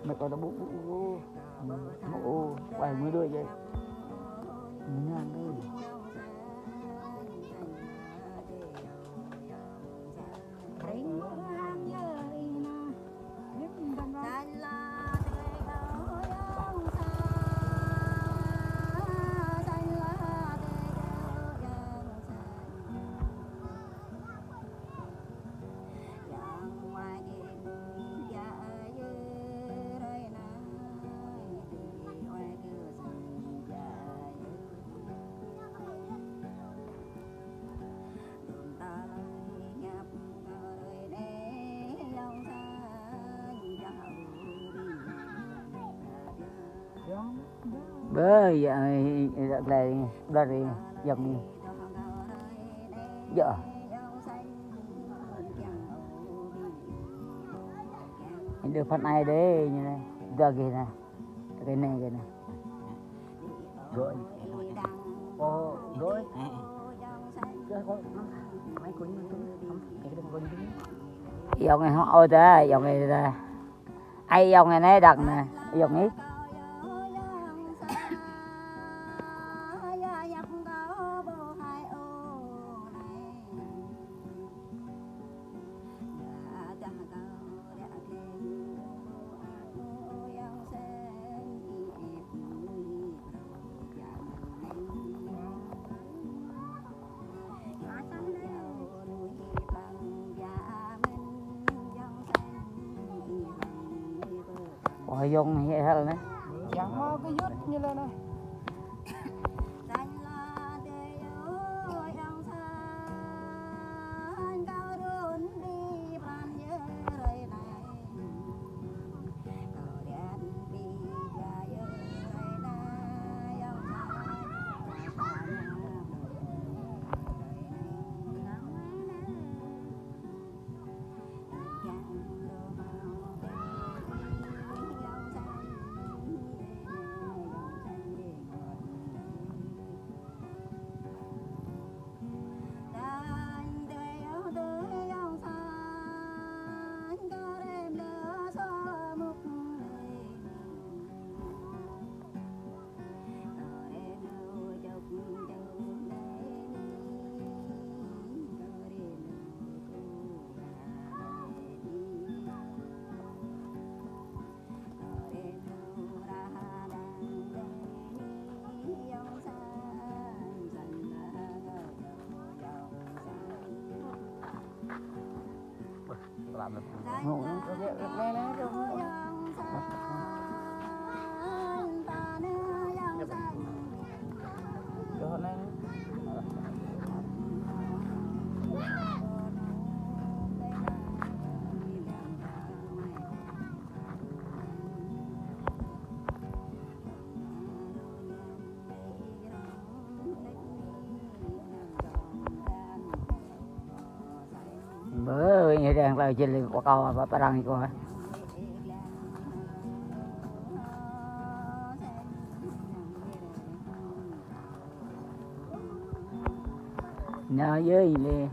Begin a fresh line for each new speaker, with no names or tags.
mẹ con nó bố bài mới đuôi vậy mình ăn đây bơi lại đây dòng dạ đưa phần ai đấy như này giờ kìa này cái này rồi rồi dòng này họ ôi ta dòng này ra ai dòng này nè đặt nè dòng ấy bỏ vô vậy hết rồi đấy
chẳng có cái dứt như lên đây
làm được
ngủ nó
bữa như đang là trên quả cầu và răng coi nhớ với gì